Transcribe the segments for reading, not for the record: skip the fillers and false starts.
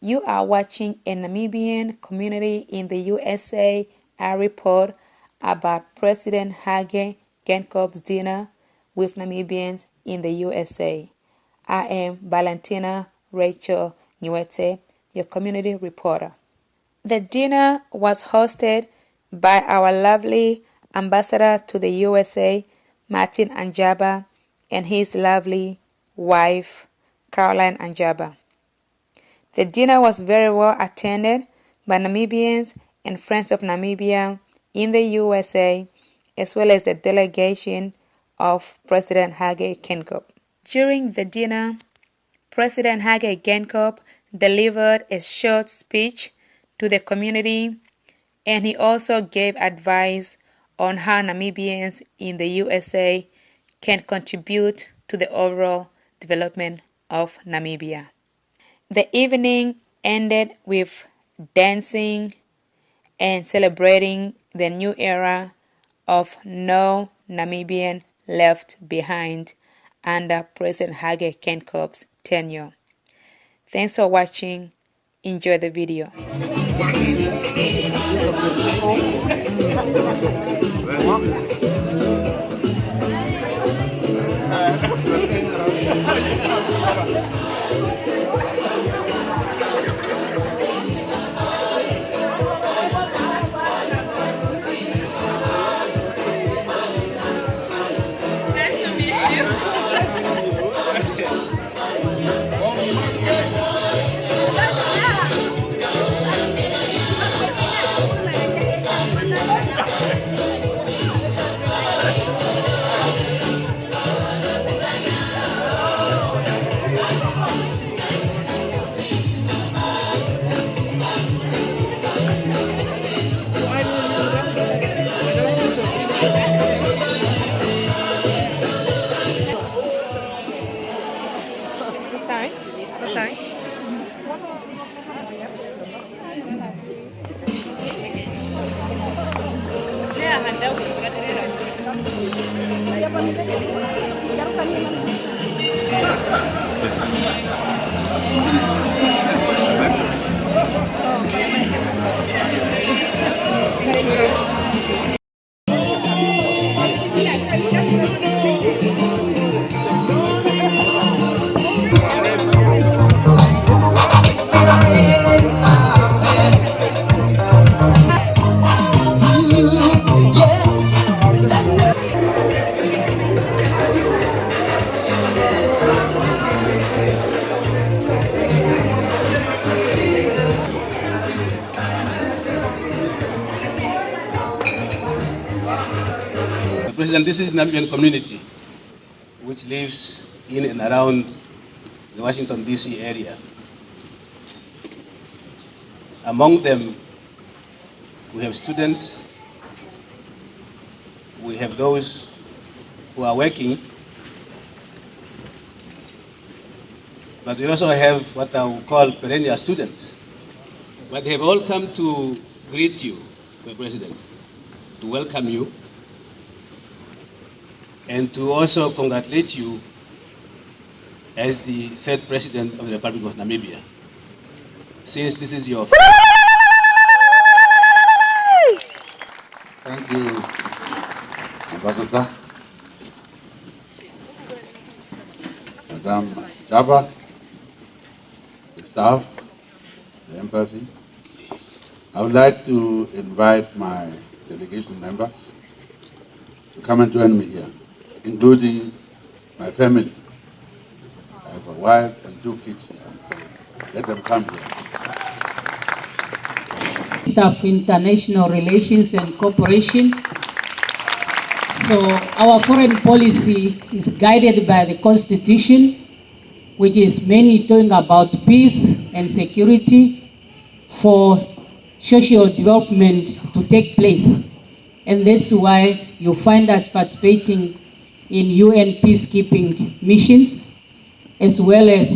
You are watching a Namibian community in the USA, a report about President Hage Geingob's dinner with Namibians in the USA. I am Valentina Rachel Nwete, your community reporter. The dinner was hosted by our lovely ambassador to the USA, Martin Anjaba, and his lovely wife, Caroline Anjaba. The dinner was very well attended by Namibians and friends of Namibia in the USA, as well as the delegation of President Hage Geingob. During the dinner, President Hage Geingob delivered a short speech to the community, and he also gave advice on how Namibians in the USA can contribute to the overall development of Namibia. The evening ended with dancing and celebrating the new era of No Namibian Left Behind under President Hage Geingob's tenure. Thanks for watching. Enjoy the video. President, this is the Namibian community which lives in and around the Washington, D.C. area. Among them, we have students, we have those who are working, but we also have what I would call perennial students. But they have all come to greet you, the President, to welcome you, and to also congratulate you as the third President of the Republic of Namibia. Since this is your first... Thank you, Ambassador. Madam Java, the staff, the embassy. I would like to invite my delegation members to come and join me here, including my family. I have a wife and 2 kids here, so let them come here. Of International Relations and Cooperation. So our foreign policy is guided by the Constitution, which is mainly talking about peace and security for social development to take place. And that's why you find us participating in UN peacekeeping missions, as well as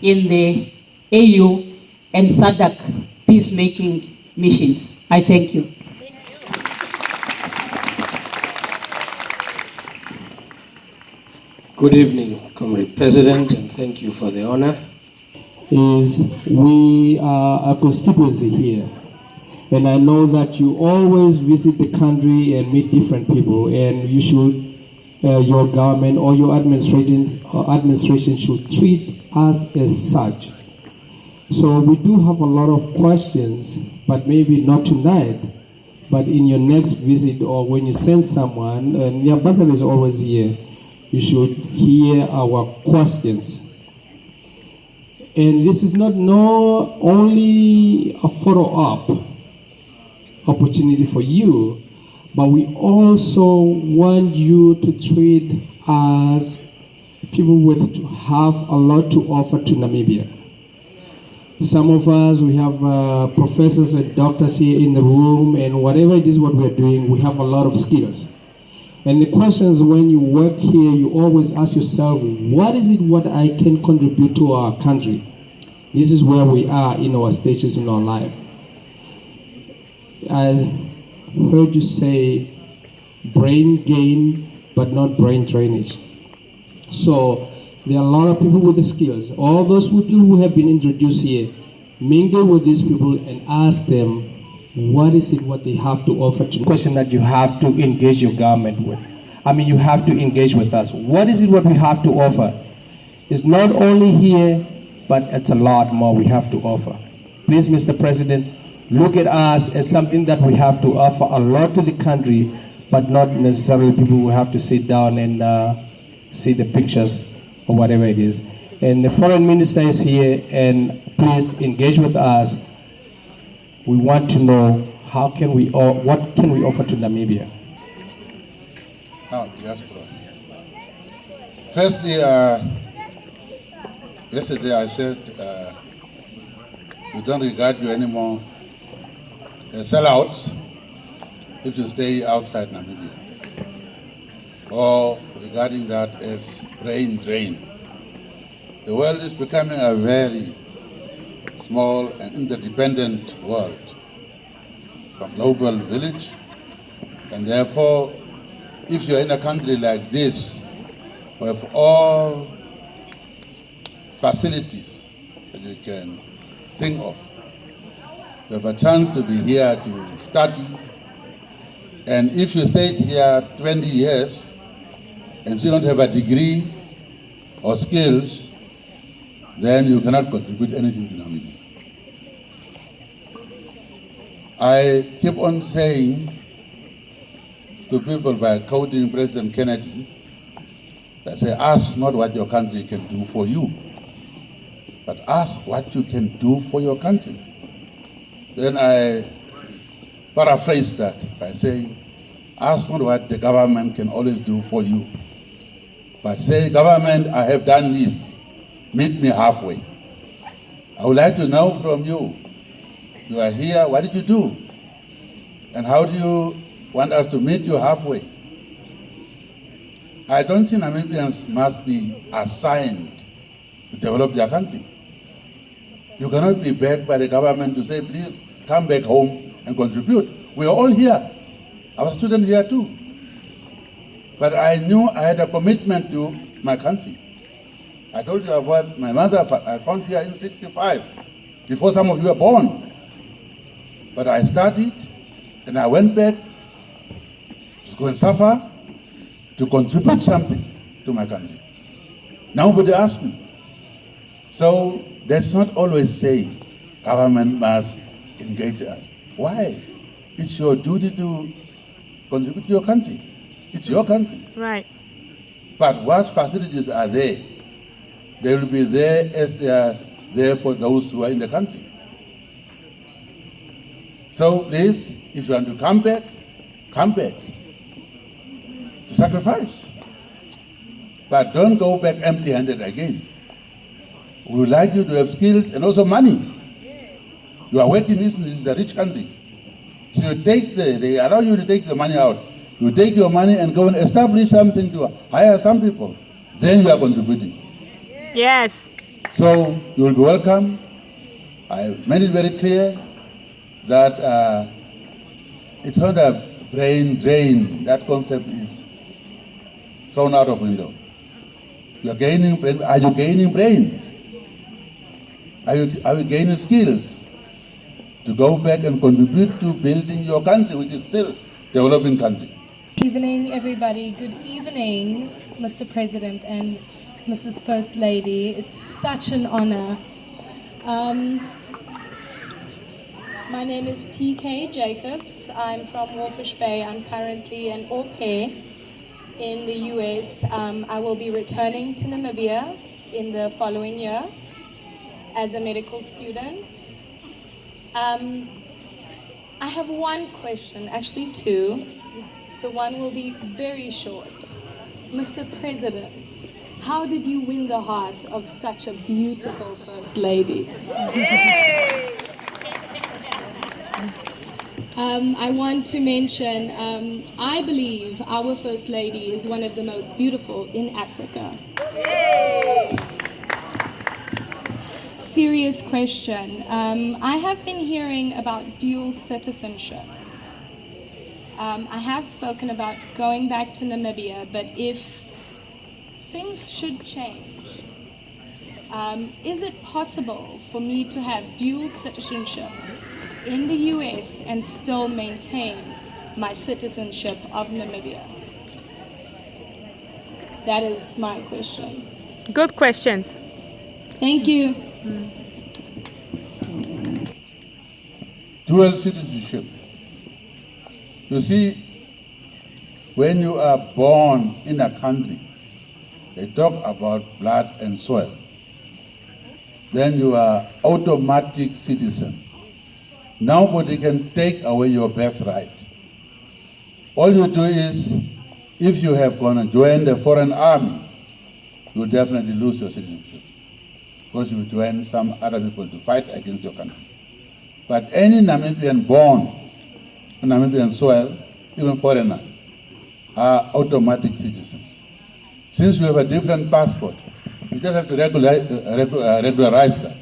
in the AU and SADC peacemaking missions. I thank you. Good evening, Comrade President, and thank you for the honor. is we are a constituency here. And I know that you always visit the country and meet different people, and you should, your government or your administration should treat us as such. So we do have a lot of questions, but maybe not tonight, but in your next visit or when you send someone, and the ambassador is always here, you should hear our questions. And this is not only a follow-up opportunity for you, but we also want you to treat us people with to have a lot to offer to Namibia. Some of us, we have professors and doctors here in the room, and whatever it is what we're doing, we have a lot of skills. And the questions when you work here, you always ask yourself, what is it what I can contribute to our country? This is where we are in our stages in our life. I heard you say brain gain, but not brain drainage. So there are a lot of people with the skills. All those people who have been introduced here, mingle with these people and ask them, what is it what they have to offer to you? Question that you have to engage your government with. I mean, you have to engage with us. What is it what we have to offer? It's not only here, but it's a lot more we have to offer. Please, Mr. President, look at us as something that we have to offer a lot to the country, but not necessarily people who have to sit down and see the pictures or whatever it is. And the foreign minister is here, and please engage with us. We want to know what can we offer to Namibia? Now, diaspora. Firstly, yesterday I said we don't regard you anymore as sellouts if you stay outside Namibia, or regarding that as brain drain. The world is becoming a very small and interdependent world, a global village, and therefore, if you're in a country like this, with all facilities that you can think of, you have a chance to be here to study, and if you stayed here 20 years and still don't have a degree or skills, then you cannot contribute anything to Namibia. I keep on saying to people by quoting President Kennedy, I say, ask not what your country can do for you, but ask what you can do for your country. Then I paraphrase that by saying, ask not what the government can always do for you, but say, government, I have done this, meet me halfway. I would like to know from you, you are here, what did you do? And how do you want us to meet you halfway? I don't think Namibians must be assigned to develop their country. You cannot be begged by the government to say, please come back home and contribute. We are all here. I was a student here too. But I knew I had a commitment to my country. I told you about my mother, I found here in '65, before some of you were born. But I studied, and I went back to go and suffer, to contribute something to my country. Nobody asked me. So that's not always saying government must engage us. Why? It's your duty to contribute to your country. It's your country. Right. But what facilities are there? They will be there as they are there for those who are in the country. So please, if you want to come back to sacrifice. But don't go back empty-handed again. We would like you to have skills and also money. You are working, this is a rich country. So you take they allow you to take the money out. You take your money and go and establish something to hire some people. Then you are contributing. Yes. So you will be welcome. I made it very clear that it's not a brain drain. That concept is thrown out of window. You are gaining brain. Are you gaining brains? are you gaining skills to go back and contribute to building your country, which is still a developing country? Good evening, everybody. Good evening, Mr. President and Mrs. First Lady. It's such an honor. My name is PK Jacobs. I'm from Walfish Bay. I'm currently an au pair in the US. I will be returning to Namibia in the following year as a medical student. I have one question, actually two. The one will be very short. Mr. President, how did you win the heart of such a beautiful First Lady? I want to mention, I believe our First Lady is one of the most beautiful in Africa. Serious question. I have been hearing about dual citizenship. I have spoken about going back to Namibia, but if things should change, is it possible for me to have dual citizenship in the US and still maintain my citizenship of Namibia? That is my question. Good questions. Thank you. Dual citizenship. You see, when you are born in a country, they talk about blood and soil, then you are automatic citizen. Nobody can take away your birthright. All you do is, if you have gone and joined the foreign army, you will definitely lose your citizenship, because you join some other people to fight against your country. But any Namibian born on Namibian soil, even foreigners, are automatic citizens. Since we have a different passport, you just have to regularize that.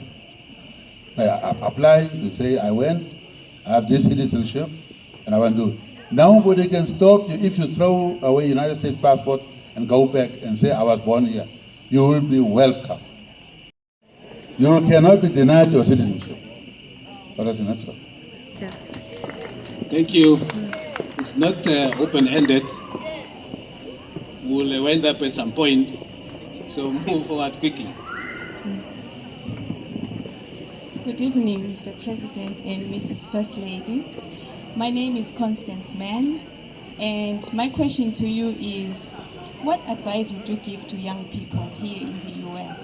Apply, you say, I have this citizenship, and I want to. Nobody can stop you if you throw away United States passport and go back and say, I was born here. You will be welcome. You cannot be denied your citizenship. But that's not so. Thank you. It's not open-ended. We'll wind up at some point, so move forward quickly. Good evening, Mr. President and Mrs. First Lady. My name is Constance Mann, and my question to you is, what advice would you give to young people here in the US?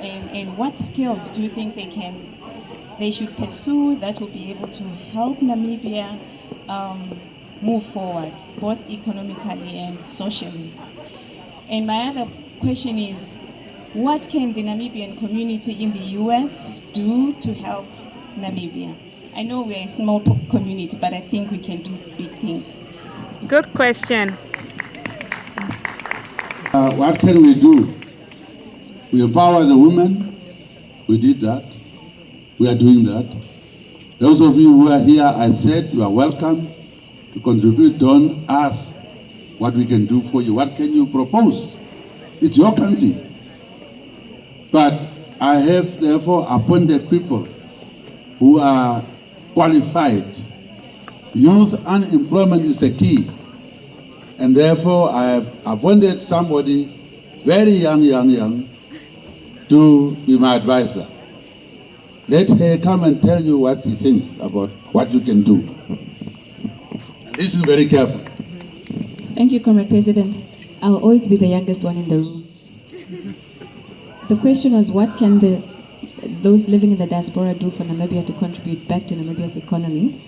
And what skills do you think they should pursue that will be able to help Namibia move forward, both economically and socially? And my other question is, what can the Namibian community in the US do to help Namibia? I know we're a small community, but I think we can do big things. Good question. What can we do? We empower the women. We did that. We are doing that. Those of you who are here, I said you are welcome to contribute. Don't ask what we can do for you. What can you propose? It's your country. But I have therefore appointed people who are qualified. Youth unemployment is the key. And therefore I have appointed somebody very young, to be my advisor. Let her come and tell you what she thinks about what you can do. And listen very carefully. Thank you, Comrade President. I'll always be the youngest one in the room. The question was, what can those living in the diaspora do for Namibia to contribute back to Namibia's economy?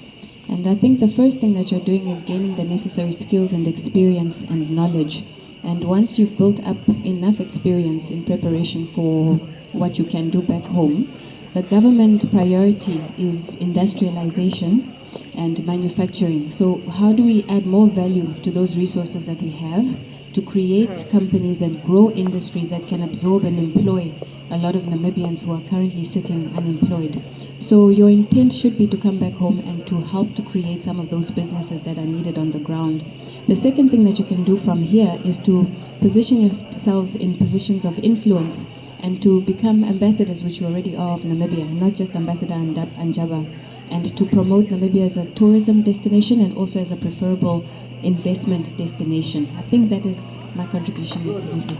And I think the first thing that you're doing is gaining the necessary skills and experience and knowledge. And once you've built up enough experience in preparation for what you can do back home, the government priority is industrialization and manufacturing. So how do we add more value to those resources that we have to create companies and grow industries that can absorb and employ a lot of Namibians who are currently sitting unemployed? So your intent should be to come back home and to help to create some of those businesses that are needed on the ground. The second thing that you can do from here is to position yourselves in positions of influence and to become ambassadors, which you already are of Namibia, not just Ambassador Anjaba, and to promote Namibia as a tourism destination and also as a preferable investment destination. I think that is my contribution, Excellency.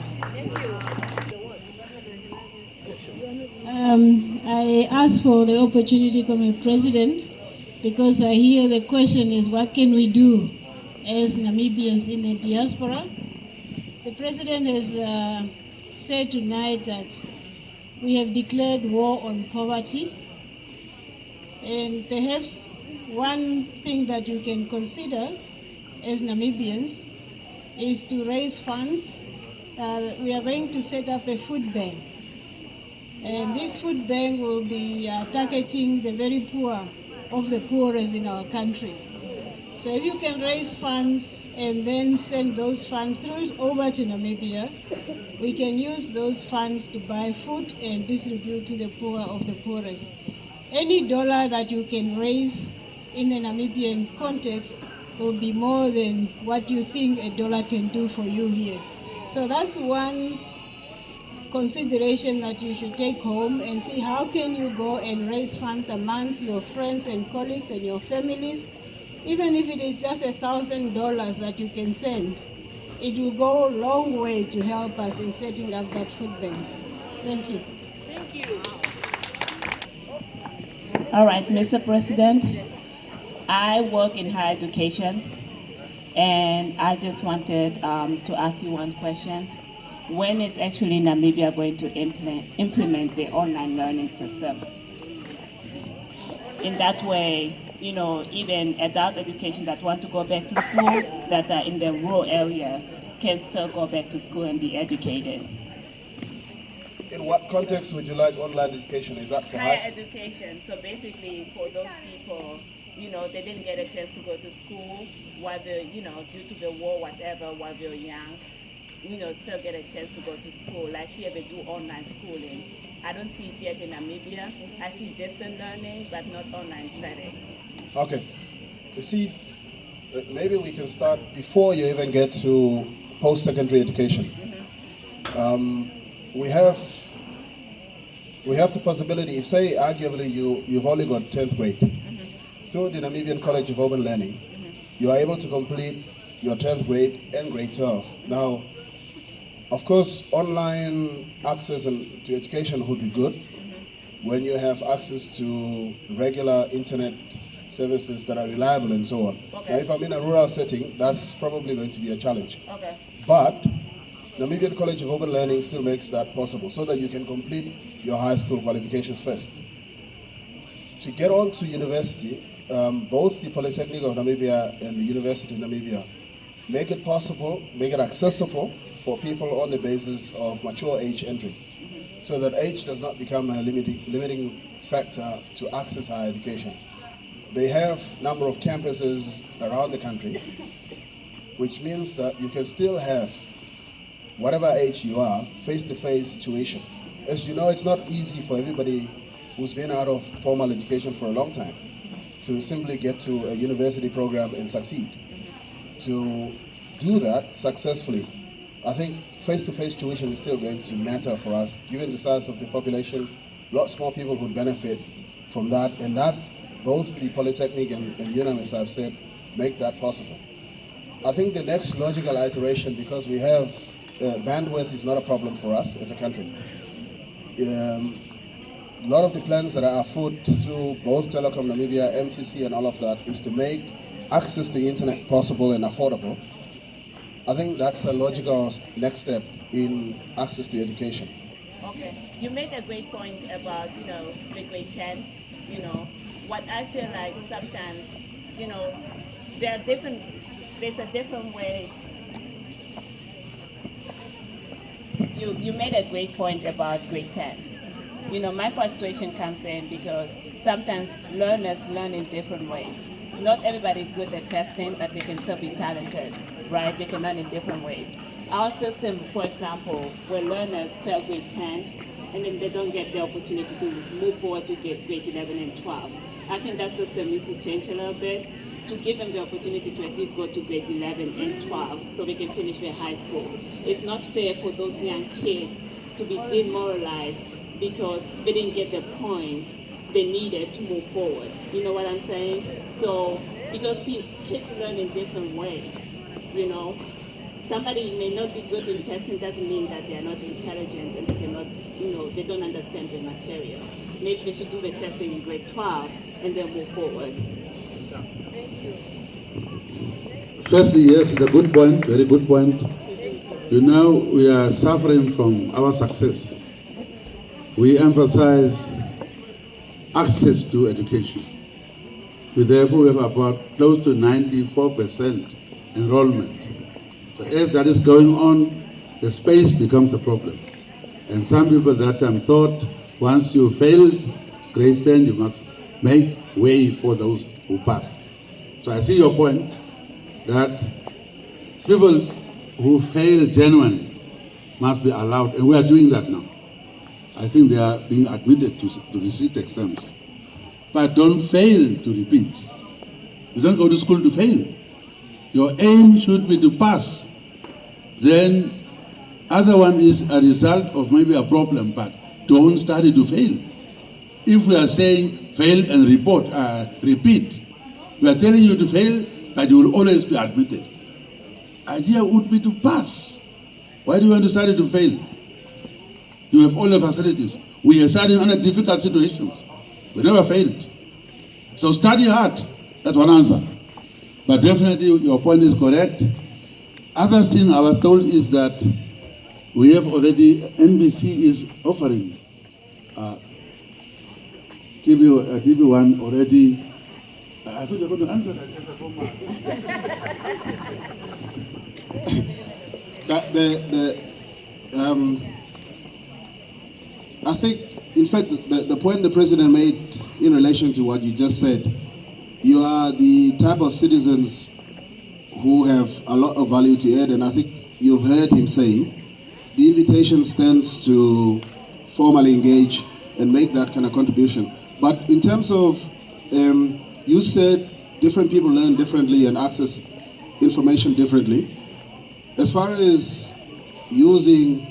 I ask for the opportunity, Comrade President, because I hear the question is what can we do as Namibians in the diaspora? The President has said tonight that we have declared war on poverty, and perhaps one thing that you can consider as Namibians is to raise funds. We are going to set up a food bank, and this food bank will be targeting the very poor of the poorest in our country. So if you can raise funds and then send those funds through over to Namibia, we can use those funds to buy food and distribute to the poor of the poorest. Any dollar that you can raise in the Namibian context will be more than what you think a dollar can do for you here. So that's one consideration that you should take home and see how can you go and raise funds amongst your friends and colleagues and your families. Even if it is just $1,000 that you can send, it will go a long way to help us in setting up that food bank. Thank you. Thank you. All right, Mr. President, I work in higher education, and I just wanted to ask you one question. When is actually Namibia going to implement the online learning system? In that way, you know, even adult education that want to go back to school, that are in the rural area, can still go back to school and be educated. In what context would you like online education? Is that for Higher high school? education. So basically, for those people, you know, they didn't get a chance to go to school while they're, you know, due to the war, whatever, while they're young, you know, still get a chance to go to school. Like here, they do online schooling. I don't see it yet in Namibia. I see distant learning, but not online setting. Okay. You see, maybe we can start before you even get to post-secondary education. We have the possibility, if say arguably you've only got 10th grade, through the Namibian College of Open Learning, you are able to complete your 10th grade and grade 12. Now, of course, online access to education would be good when you have access to regular internet services that are reliable and so on. Okay. Now, if I'm in a rural setting, that's probably going to be a challenge. Okay. But Namibian College of Open Learning still makes that possible so that you can complete your high school qualifications first. To get on to university, both the Polytechnic of Namibia and the University of Namibia make it possible, make it accessible for people on the basis of mature age entry, so that age does not become a limiting factor to access higher education. They have a number of campuses around the country, which means that you can still have, whatever age you are, face-to-face tuition. As you know, it's not easy for everybody who's been out of formal education for a long time to simply get to a university program and succeed. To do that successfully, I think face-to-face tuition is still going to matter for us. Given the size of the population, lots more people would benefit from that, and that both the Polytechnic and UNAM, as I've said, make that possible. I think the next logical iteration, because we have bandwidth is not a problem for us as a country. A lot of the plans that are afoot through both Telecom Namibia, MTC, and all of that is to make access to the internet possible and affordable. I think that's a logical next step in access to education. Okay. You made a great point about, you know, the grade 10, you know. What I feel like sometimes, you know, there's a different way. You made a great point about grade 10. You know, my frustration comes in because sometimes learners learn in different ways. Not everybody is good at testing, but they can still be talented, right? They can learn in different ways. Our system, for example, where learners fail grade 10, and then they don't get the opportunity to move forward to get grade 11 and 12. I think that system needs to change a little bit to give them the opportunity to at least go to grade 11 and 12 so we can finish their high school. It's not fair for those young kids to to be demoralized because they didn't get the points they needed to move forward. You know what I'm saying? So, because kids learn in different ways, you know. Somebody may not be good in testing doesn't mean that they are not intelligent and they cannot, you know, they don't understand the material. Maybe they should do the testing in grade 12 and then move forward. Firstly, yes, it's a good point, very good point. You know, we are suffering from our success. We emphasize access to education. We therefore have about close to 94% enrollment. So as that is going on, the space becomes a problem. And some people that time thought once you failed grade 10, you must make way for those who pass. So I see your point that people who fail genuinely must be allowed, and we are doing that now. I think they are being admitted to receipt exams. But don't fail to repeat. You don't go to school to fail. Your aim should be to pass. Then other one is a result of maybe a problem, but don't study to fail. If we are saying fail and repeat, we are telling you to fail, but you will always be admitted. Idea would be to pass. Why do you want to study to fail? You have all the facilities. We are studying under difficult situations. We never failed. So study hard. That's one answer. But definitely your point is correct. Other thing I was told is that we have already, NBC is offering TV1 already. I thought you were going to answer that as a former. I think, in fact, the point the President made in relation to what you just said, you are the type of citizens who have a lot of value to add, and I think you've heard him say the invitation stands to formally engage and make that kind of contribution. But in terms of, you said different people learn differently and access information differently. As far as using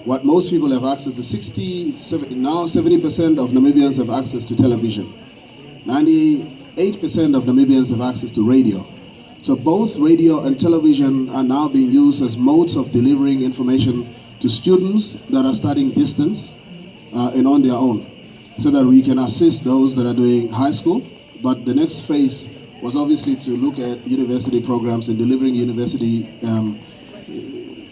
what most people have access to, 70% of Namibians have access to television. 98% of Namibians have access to radio. So both radio and television are now being used as modes of delivering information to students that are studying distance and on their own, so that we can assist those that are doing high school. But the next phase was obviously to look at university programs and delivering university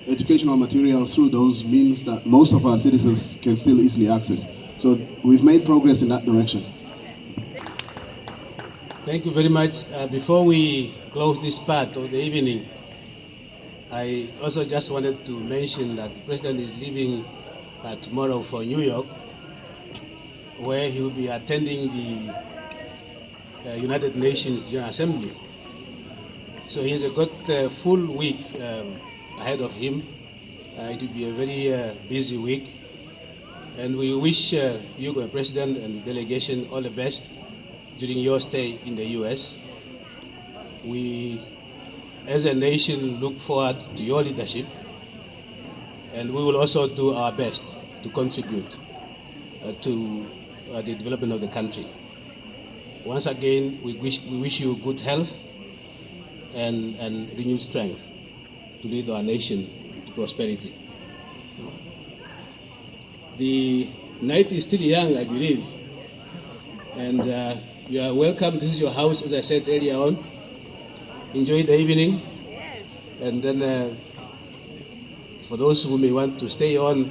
educational material through those means that most of our citizens can still easily access. So we've made progress in that direction. Thank you very much. Before we close this part of the evening, I also just wanted to mention that the President is leaving tomorrow for New York, where he will be attending the United Nations General Assembly. So he's got a full week ahead of him. It will be a very busy week. And we wish you, the President and the delegation, all the best during your stay in the U.S. We, as a nation, look forward to your leadership, and we will also do our best to contribute to the development of the country. Once again, we wish you good health and renewed strength to lead our nation to prosperity. The night is still young, I believe, and you are welcome. This is your house, as I said earlier on. Enjoy the evening, and then for those who may want to stay on,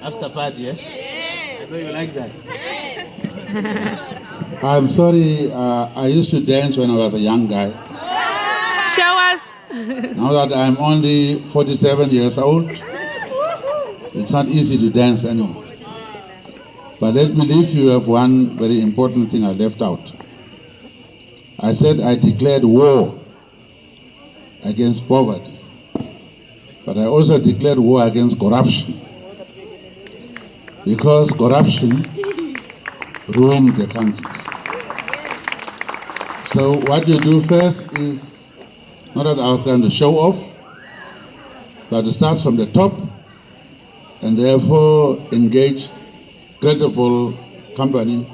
after party, yeah? Yes. I know you like that. Yes. I'm sorry, I used to dance when I was a young guy. Show us. Now that I'm only 47 years old, it's not easy to dance anymore. But let me leave you with one very important thing I left out. I said I declared war against poverty, but I also declared war against corruption, because corruption ruined the countries. So what you do first is Not that I was trying to show off, but to start from the top and therefore engage credible company,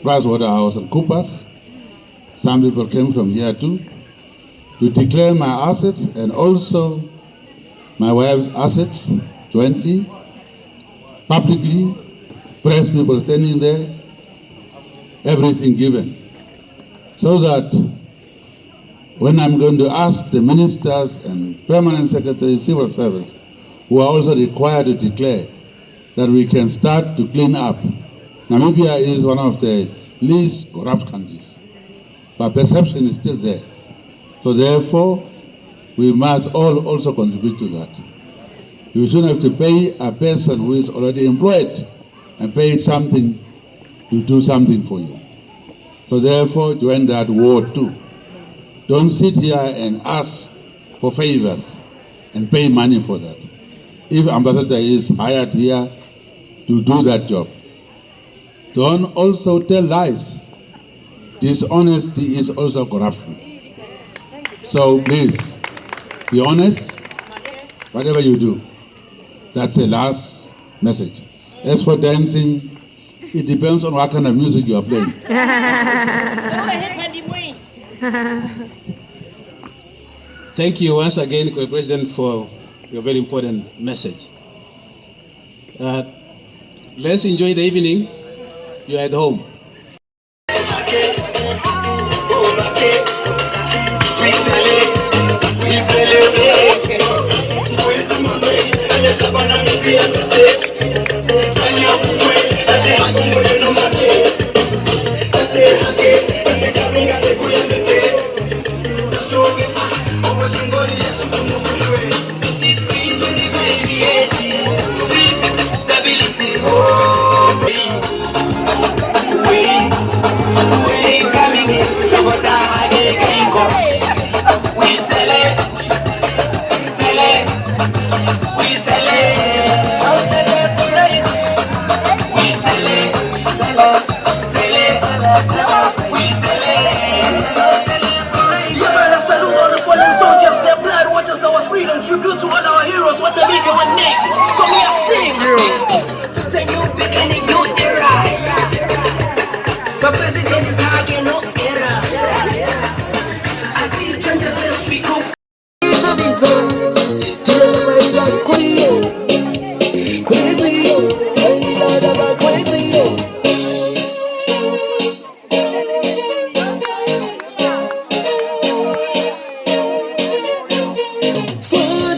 Pricewaterhouse and Coopers. Some people came from here too, to declare my assets and also my wife's assets jointly, publicly, press people standing there, everything given. So that when I'm going to ask the ministers and permanent secretaries, civil service, who are also required to declare, that we can start to clean up. Namibia is one of the least corrupt countries, but perception is still there. So therefore, we must all also contribute to that. You shouldn't have to pay a person who is already employed and pay something to do something for you. So therefore, join that war too. Don't sit here and ask for favors and pay money for that. If ambassador is hired here to do that job, don't also tell lies. Dishonesty is also corruption. So please, be honest, whatever you do. That's the last message. As for dancing, it depends on what kind of music you are playing. Thank you once again, President, for your very important message. Let's enjoy the evening. You're at home. Tribute to all our heroes, what the media one nation. So me I sing. Say new beginning, new era. The president is Hage, no era. I see changes as we go. See